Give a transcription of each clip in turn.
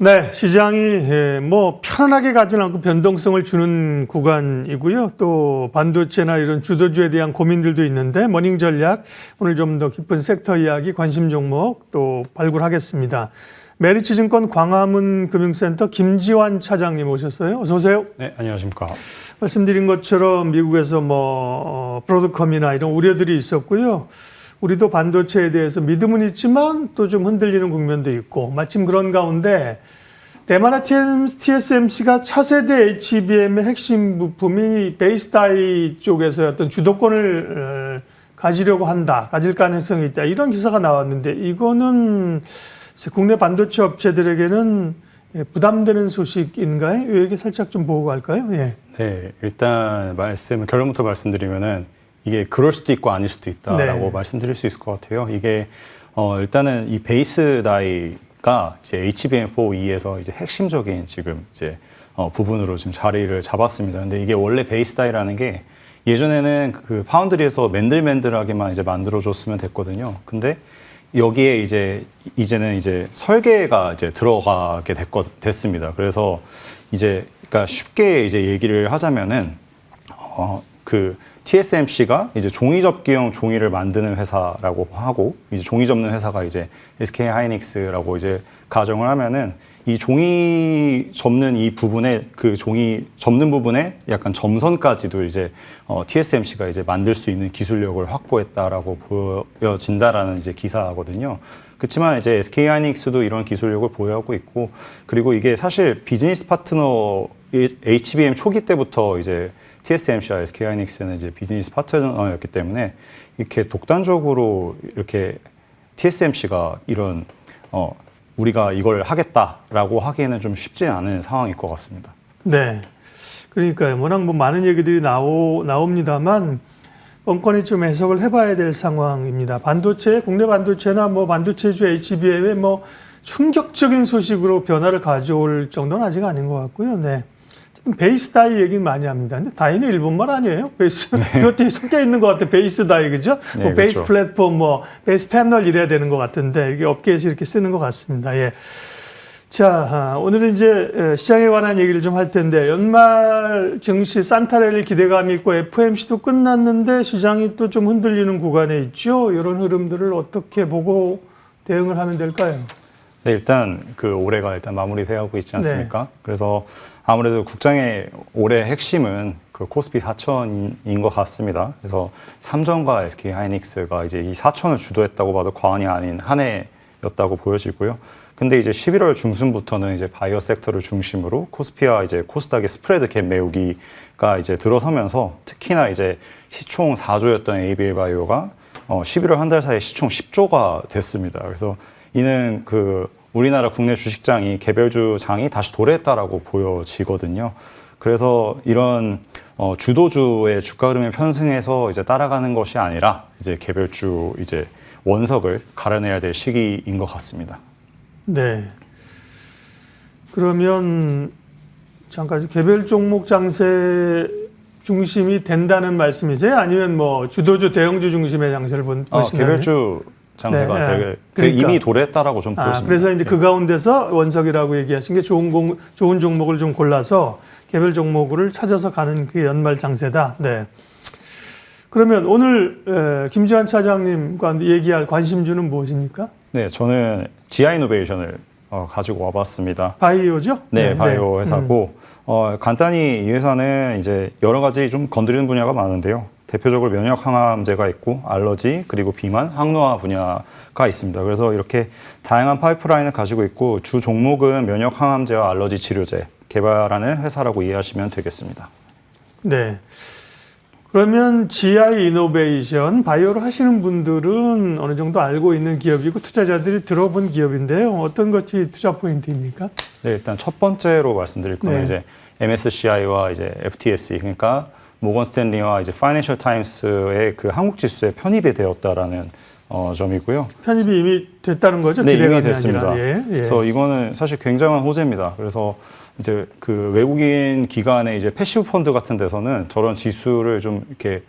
네, 시장이 뭐 편안하게 가진 않고 변동성을 주는 구간이고요. 또 반도체나 이런 주도주에 대한 고민들도 있는데 모닝 전략 오늘 좀 더 깊은 섹터 이야기 관심 종목 또 발굴하겠습니다. 메리츠증권 광화문 금융센터 김지환 차장님 오셨어요. 어서 오세요. 네, 안녕하십니까. 말씀드린 것처럼 미국에서 브로드컴이나 이런 우려들이 있었고요. 우리도 반도체에 대해서 믿음은 있지만 또 좀 흔들리는 국면도 있고 마침 그런 가운데 대만의 TSMC가 차세대 HBM의 핵심 부품이 베이스 다이 쪽에서 어떤 주도권을 가지려고 한다, 가질 가능성이 있다 이런 기사가 나왔는데 이거는 국내 반도체 업체들에게는 부담되는 소식인가요? 이 얘기 살짝 좀 보고 갈까요? 예. 네, 일단 결론부터 말씀드리면은 이게 그럴 수도 있고 아닐 수도 있다라고 네. 말씀드릴 수 있을 것 같아요. 이게 일단은 이 베이스 다이가 이제 HBM4E에서 이제 핵심적인 지금 이제 부분으로 지금 자리를 잡았습니다. 근데 이게 원래 베이스 다이라는 게 예전에는 그 파운드리에서 맨들맨들하게만 이제 만들어줬으면 됐거든요. 근데 여기에 이제는 이제 설계가 이제 들어가게 됐습니다. 그래서 이제 그러니까 쉽게 이제 얘기를 하자면은 그 TSMC가 이제 종이 접기용 종이를 만드는 회사라고 하고 이제 종이 접는 회사가 이제 SK 하이닉스라고 이제 가정을 하면은 이 종이 접는 이 부분에 그 종이 접는 부분에 약간 점선까지도 이제 TSMC가 이제 만들 수 있는 기술력을 확보했다라고 보여진다라는 이제 기사거든요. 그렇지만 이제 SK 하이닉스도 이런 기술력을 보유하고 있고 그리고 이게 사실 비즈니스 파트너 HBM 초기 때부터 이제 TSMC와 SK 하이닉스는 이제 비즈니스 파트너였기 때문에 이렇게 독단적으로 이렇게 TSMC가 이런 우리가 이걸 하겠다라고 하기에는 좀 쉽지 않은 상황일 것 같습니다. 네. 그러니까요. 워낙 많은 얘기들이 나옵니다만 뻔뻔히 좀 해석을 해봐야 될 상황입니다. 국내 반도체나 반도체주 HBM의 충격적인 소식으로 변화를 가져올 정도는 아직 아닌 것 같고요. 네. 베이스 다이 얘기는 많이 합니다. 근데 다이는 일본말 아니에요? 베이스. 그것도 섞여 있는 것 같아요. 베이스 다이, 그죠? 네, 베이스 그렇죠. 플랫폼, 베이스 패널 이래야 되는 것 같은데, 이게 업계에서 이렇게 쓰는 것 같습니다. 예. 자, 오늘은 이제 시장에 관한 얘기를 좀 할 텐데, 연말 증시 산타랠리 기대감이 있고 FOMC도 끝났는데 시장이 또 좀 흔들리는 구간에 있죠? 이런 흐름들을 어떻게 보고 대응을 하면 될까요? 네, 일단 올해가 일단 마무리되고 있지 않습니까? 네. 그래서 아무래도 국장의 올해 핵심은 그 코스피 4천인 것 같습니다. 그래서 삼성과 SK 하이닉스가 이제 이 4천을 주도했다고 봐도 과언이 아닌 한 해였다고 보여지고요. 근데 이제 11월 중순부터는 이제 바이오 섹터를 중심으로 코스피와 이제 코스닥의 스프레드 갭 메우기가 이제 들어서면서 특히나 이제 시총 4조였던 ABL 바이오가 11월 한 달 사이에 시총 10조가 됐습니다. 그래서 이는 우리나라 국내 주식장이 개별주 장이 다시 도래했다라고 보여지거든요. 그래서 이런 주도주의 주가 흐름에 편승해서 이제 따라가는 것이 아니라 이제 개별주 이제 원석을 갈아내야 될 시기인 것 같습니다. 네. 그러면 잠깐 개별 종목 장세 중심이 된다는 말씀이세요? 아니면 주도주 대형주 중심의 장세를 보시나요? 개별주 장세가 되게 그러니까. 이미 도래했다라고 좀 보여집니다. 그래서 이제 그 가운데서 원석이라고 얘기하신 게 좋은 종목을 좀 골라서 개별 종목을 찾아서 가는 그 연말 장세다. 네. 그러면 오늘 김지환 차장님과 얘기할 관심주는 무엇입니까? 네, 저는 지아이노베이션을 가지고 와봤습니다. 바이오죠? 네, 바이오 회사고 간단히 이 회사는 이제 여러 가지 좀 건드리는 분야가 많은데요. 대표적으로 면역 항암제가 있고 알러지 그리고 비만, 항노화 분야가 있습니다. 그래서 이렇게 다양한 파이프라인을 가지고 있고 주 종목은 면역 항암제와 알러지 치료제 개발하는 회사라고 이해하시면 되겠습니다. 네. 그러면 GI 이노베이션 바이오를 하시는 분들은 어느 정도 알고 있는 기업이고 투자자들이 들어본 기업인데요. 어떤 것이 투자 포인트입니까? 네, 일단 첫 번째로 말씀드릴 거는 네. 이제 MSCI와 이제 FTSE 그러니까 모건 스탠리와 이제 파이낸셜 타임스의 그 한국 지수에 편입이 되었다라는 점이고요. 편입이 이미 됐다는 거죠? 네, 이미 기대감이 됐습니다. 아니라. 예. 그래서 이거는 사실 굉장한 호재입니다. 그래서 이제 그 외국인 기관의 이제 패시브 펀드 같은 데서는 저런 지수를 좀 이렇게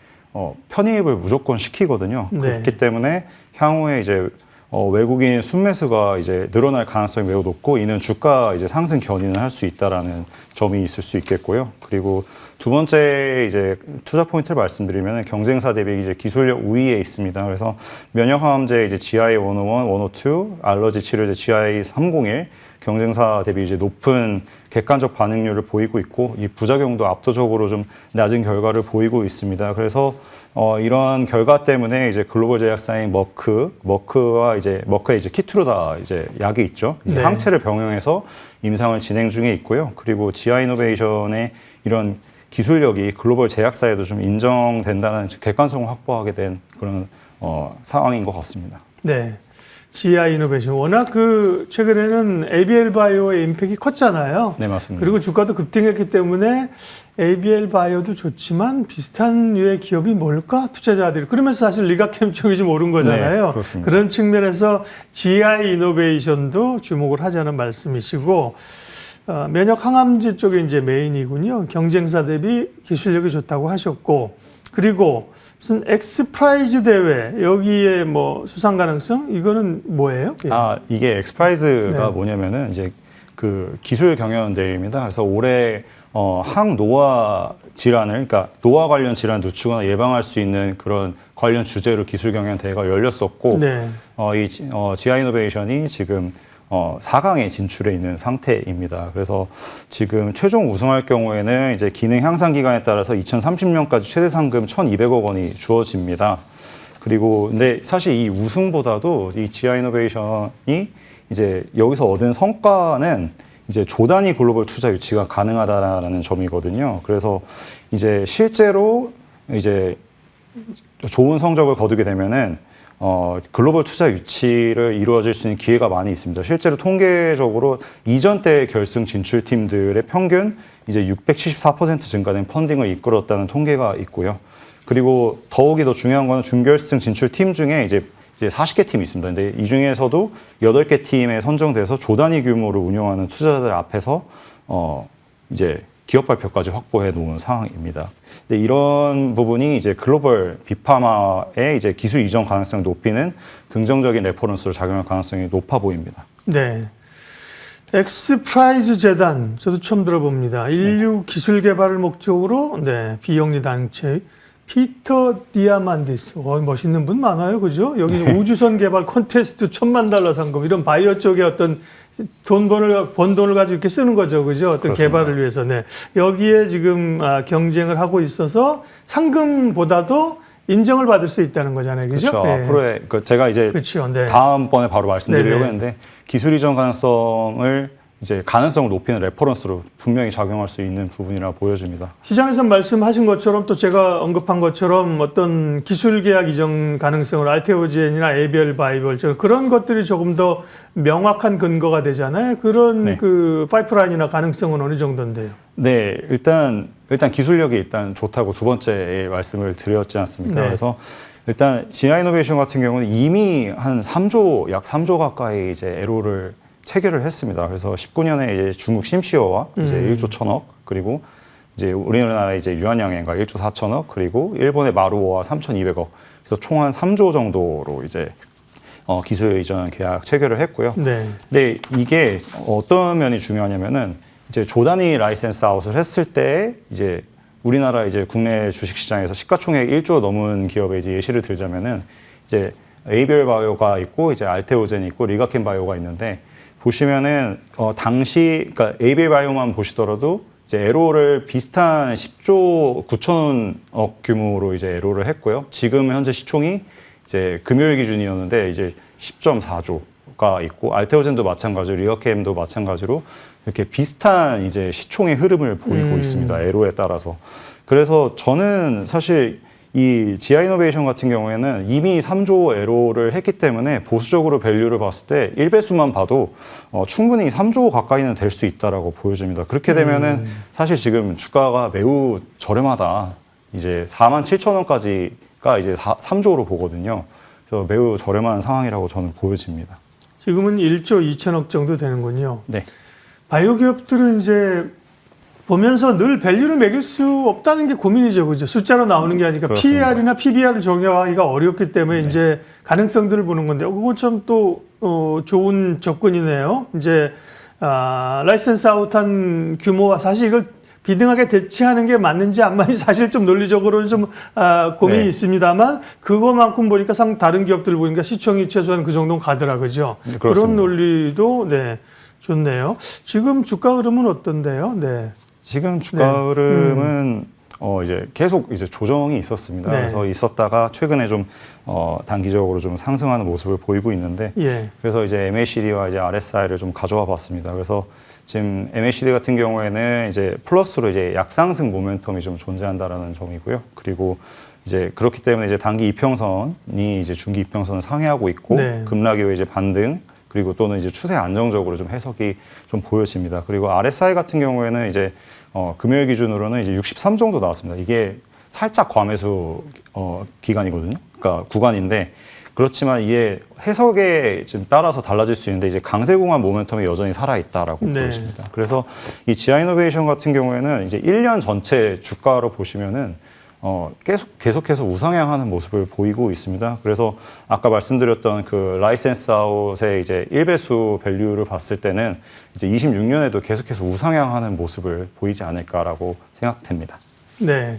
편입을 무조건 시키거든요. 네. 그렇기 때문에 향후에 이제 외국인 순매수가 이제 늘어날 가능성이 매우 높고 이는 주가 이제 상승 견인을 할 수 있다라는 점이 있을 수 있겠고요. 그리고 두 번째 이제 투자 포인트를 말씀드리면 경쟁사 대비 이제 기술력 우위에 있습니다. 그래서 면역항암제 이제 GI101, 102, 알러지 치료제 GI301 경쟁사 대비 이제 높은 객관적 반응률을 보이고 있고 이 부작용도 압도적으로 좀 낮은 결과를 보이고 있습니다. 그래서 이런 결과 때문에 이제 글로벌 제약사인 머크의 이제 키트루다 이제 약이 있죠. 네. 항체를 병용해서 임상을 진행 중에 있고요. 그리고 지아 이노베이션의 이런 기술력이 글로벌 제약사에도 좀 인정된다는 객관성을 확보하게 된 그런 상황인 것 같습니다. 네. GI 이노베이션 워낙 최근에는 ABL 바이오의 임팩이 컸잖아요. 네, 맞습니다. 그리고 주가도 급등했기 때문에 ABL 바이오도 좋지만 비슷한 류의 기업이 뭘까? 투자자들이 그러면서 사실 리가캠 쪽이 좀 오른 거잖아요. 네, 그렇습니다. 그런 측면에서 GI 이노베이션도 주목을 하자는 말씀이시고 면역 항암제 쪽이 이제 메인이군요. 경쟁사 대비 기술력이 좋다고 하셨고 그리고 무슨 엑스프라이즈 대회 여기에 뭐 수상 가능성 이거는 뭐예요? 예. 이게 엑스프라이즈가 네. 뭐냐면은 이제 그 기술 경연 대회입니다. 그래서 올해 항노화 질환을 그러니까 노화 관련 질환 늦추거나 예방할 수 있는 그런 관련 주제로 기술 경연 대회가 열렸었고 네. 지아 이노베이션이 지금 4강에 진출해 있는 상태입니다. 그래서 지금 최종 우승할 경우에는 이제 기능 향상 기간에 따라서 2030년까지 최대 상금 1,200억 원이 주어집니다. 그리고 근데 사실 이 우승보다도 이 지아 이노베이션이 이제 여기서 얻은 성과는 이제 조 단위 글로벌 투자 유치가 가능하다라는 점이거든요. 그래서 이제 실제로 이제 좋은 성적을 거두게 되면은 글로벌 투자 유치를 이루어질 수 있는 기회가 많이 있습니다. 실제로 통계적으로 이전 때 결승 진출 팀들의 평균 이제 674% 증가된 펀딩을 이끌었다는 통계가 있고요. 그리고 더욱이 더 중요한 건 준결승 진출 팀 중에 이제 40개 팀이 있습니다. 근데 이 중에서도 8개 팀에 선정돼서 조 단위 규모로 운영하는 투자자들 앞에서 이제 기업 발표까지 확보해 놓은 상황입니다. 근데 이런 부분이 이제 글로벌 빅파마의 이제 기술 이전 가능성을 높이는 긍정적인 레퍼런스로 작용할 가능성이 높아 보입니다. 네. 엑스프라이즈 재단 저도 처음 들어봅니다. 인류 기술 개발을 목적으로 비영리 단체 피터 디아만디스 멋있는 분 많아요, 그죠? 여기 우주선 개발 콘테스트 $10,000,000 상금 이런 바이오 쪽에 어떤 번 돈을 가지고 이렇게 쓰는 거죠, 그죠? 어떤 그렇습니다. 개발을 위해서. 네. 여기에 지금 경쟁을 하고 있어서 상금보다도 인정을 받을 수 있다는 거잖아요, 그죠? 그렇죠. 네. 앞으로의 제가 이제 그렇죠. 네. 다음번에 바로 말씀드리려고 네네. 했는데 기술 이전 가능성을 이제 가능성을 높이는 레퍼런스로 분명히 작용할 수 있는 부분이라 보여집니다. 시장에서 말씀하신 것처럼 또 제가 언급한 것처럼 어떤 기술 계약 이전 가능성을 알테오젠이나 에이비엘 바이오 그런 것들이 조금 더 명확한 근거가 되잖아요. 그런 네. 그 파이프라인이나 가능성은 어느 정도인데요? 네, 일단 기술력이 일단 좋다고 두 번째 말씀을 드렸지 않습니까? 네. 그래서 일단 지아 이노베이션 같은 경우는 이미 한 3조 약 3조 가까이 이제 애로를 체결을 했습니다. 그래서 19년에 이제 중국 심시어와 이제 1조 1천억 그리고 이제 우리나라 이제 유한양행과 1조 4천억 그리고 일본의 마루오와 3,200억 그래서 총 한 3조 정도로 이제 기술 이전 계약 체결을 했고요. 네. 근데 이게 어떤 면이 중요하냐면은 이제 조 단위 라이센스 아웃을 했을 때 이제 우리나라 이제 국내 주식 시장에서 시가총액 1조 넘은 기업의 이제 예시를 들자면은 이제 에이비엘 바이오가 있고 이제 알테오젠이 있고 리가켄 바이오가 있는데 보시면은 당시 그러니까 에이비엘 바이오만 보시더라도 이제 에로를 비슷한 10조 9천억 규모로 이제 에로를 했고요. 지금 현재 시총이 이제 금요일 기준이었는데 이제 10.4조가 있고 알테오젠도 마찬가지로 리가캠도 마찬가지로 이렇게 비슷한 이제 시총의 흐름을 보이고 있습니다. 에로에 따라서. 그래서 저는 사실 이 지아 이노베이션 같은 경우에는 이미 3조 에로를 했기 때문에 보수적으로 밸류를 봤을 때 1배수만 봐도 충분히 3조 가까이는 될 수 있다라고 보여집니다. 그렇게 되면은 사실 지금 주가가 매우 저렴하다. 이제 47,000원까지가 이제 3조로 보거든요. 그래서 매우 저렴한 상황이라고 저는 보여집니다. 지금은 1조 2천억 정도 되는군요. 네. 바이오 기업들은 이제 보면서 늘 밸류를 매길 수 없다는 게 고민이죠. 그죠? 숫자로 나오는 게 아니라 그렇습니다. PER이나 PBR을 정의하기가 어렵기 때문에 이제 가능성들을 보는 건데, 그건 참 또, 좋은 접근이네요. 이제, 라이센스 아웃한 규모와 사실 이걸 비등하게 대치하는 게 맞는지 안 맞는지 사실 좀 논리적으로는 좀, 고민이 네. 있습니다만, 그거만큼 보니까 다른 기업들 보니까 시총이 최소한 그 정도는 가더라. 그죠? 네, 그런 그렇습니다. 논리도, 네, 좋네요. 지금 주가 흐름은 어떤데요? 네. 지금 주가 흐름은 이제 계속 이제 조정이 있었습니다. 네. 그래서 있었다가 최근에 좀 단기적으로 좀 상승하는 모습을 보이고 있는데, 예. 그래서 이제 MACD와 이제 RSI를 좀 가져와 봤습니다. 그래서 지금 MACD 같은 경우에는 이제 플러스로 이제 약상승 모멘텀이 좀 존재한다라는 점이고요. 그리고 이제 그렇기 때문에 이제 단기 이평선이 이제 중기 이평선을 상회하고 있고, 네. 급락 이후에 이제 반등, 그리고 또는 이제 추세 안정적으로 좀 해석이 좀 보여집니다. 그리고 RSI 같은 경우에는 이제 금요일 기준으로는 이제 63 정도 나왔습니다. 이게 살짝 과매수 기간이거든요. 그러니까 구간인데, 그렇지만 이게 해석에 좀 따라서 달라질 수 있는데, 이제 강세공한 모멘텀이 여전히 살아있다라고 네. 보여집니다. 그래서 이 지아이노베이션 같은 경우에는 이제 1년 전체 주가로 보시면은 계속해서 우상향하는 모습을 보이고 있습니다. 그래서 아까 말씀드렸던 그 라이센스 아웃의 이제 1배수 밸류를 봤을 때는 이제 26년에도 계속해서 우상향하는 모습을 보이지 않을까라고 생각됩니다. 네.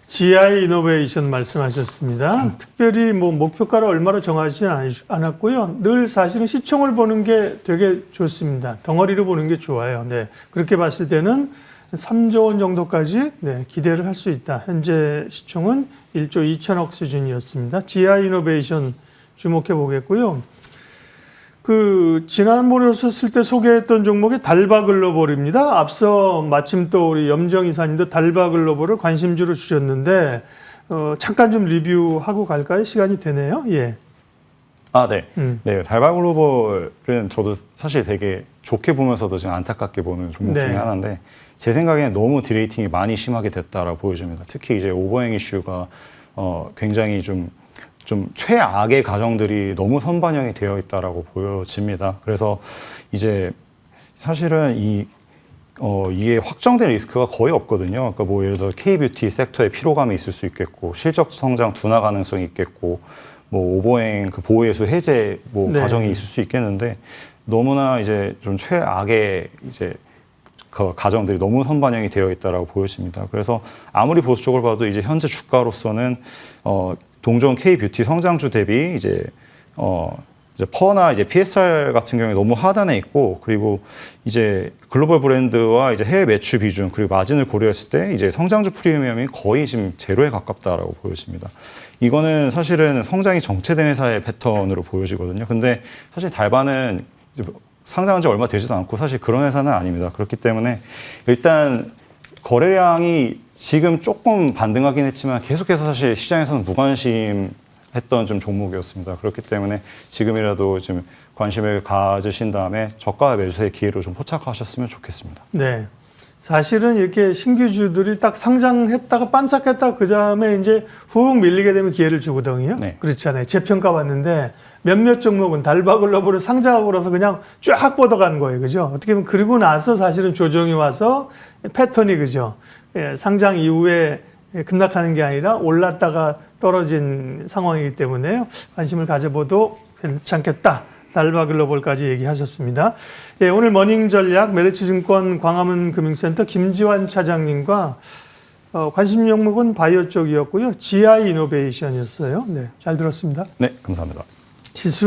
GI 이노베이션 말씀하셨습니다. 특별히 뭐 목표가를 얼마로 정하지는 않았고요. 늘 사실은 시총을 보는 게 되게 좋습니다. 덩어리로 보는 게 좋아요. 네. 그렇게 봤을 때는 3조 원 정도까지 네, 기대를 할 수 있다. 현재 시총은 1조 2천억 수준이었습니다. GI 이노베이션 주목해 보겠고요. 지난번에 오셨을 때 소개했던 종목이 달바글로벌입니다. 앞서 마침 또 우리 염정 이사님도 달바글로벌을 관심주로 주셨는데, 잠깐 좀 리뷰하고 갈까요? 시간이 되네요. 예. 네. 네. 달바글로벌은 저도 사실 되게 좋게 보면서도 지금 안타깝게 보는 종목 네. 중에 하나인데, 제 생각에는 너무 디레이팅이 많이 심하게 됐다라고 보여집니다. 특히 이제 오버행 이슈가 굉장히 좀 최악의 가정들이 너무 선반영이 되어 있다라고 보여집니다. 그래서 이제 사실은 이게 확정된 리스크가 거의 없거든요. 그러니까 뭐 예를 들어 K뷰티 섹터에 피로감이 있을 수 있겠고, 실적 성장 둔화 가능성이 있겠고, 뭐 오버행 그 보호예수 해제 뭐 네. 과정이 있을 수 있겠는데, 너무나 이제 좀 최악의 이제 그 가정들이 너무 선반영이 되어 있다라고 보여집니다. 그래서 아무리 보수적으로 봐도 이제 현재 주가로서는 동종 K뷰티 성장주 대비 이제 퍼나 이제 PSR 같은 경우에 너무 하단에 있고, 그리고 이제 글로벌 브랜드와 이제 해외 매출 비중, 그리고 마진을 고려했을 때 이제 성장주 프리미엄이 거의 지금 제로에 가깝다라고 보여집니다. 이거는 사실은 성장이 정체된 회사의 패턴으로 보여지거든요. 근데 사실 달바는 이제 상장한 지 얼마 되지도 않고 사실 그런 회사는 아닙니다. 그렇기 때문에 일단 거래량이 지금 조금 반등하긴 했지만 계속해서 사실 시장에서는 무관심했던 좀 종목이었습니다. 그렇기 때문에 지금이라도 좀 관심을 가지신 다음에 저가 매수의 기회로 좀 포착하셨으면 좋겠습니다. 네. 사실은 이렇게 신규주들이 딱 상장했다가 반짝했다가 그 다음에 이제 훅 밀리게 되면 기회를 주거든요. 네. 그렇잖아요. 재평가 받는데 몇몇 종목은 달바글로벌을 상장하고 나서 그냥 쫙 뻗어간 거예요. 그죠? 어떻게 보면 그러고 나서 사실은 조정이 와서 패턴이 그죠? 예, 상장 이후에 급락하는 게 아니라 올랐다가 떨어진 상황이기 때문에요. 관심을 가져봐도 괜찮겠다. 달바글로벌까지 얘기하셨습니다. 예, 오늘 머닝전략 메리츠증권 광화문 금융센터 김지환 차장님과 관심 종목은 바이오 쪽이었고요. GI 이노베이션이었어요. 네, 잘 들었습니다. 네, 감사합니다. 지수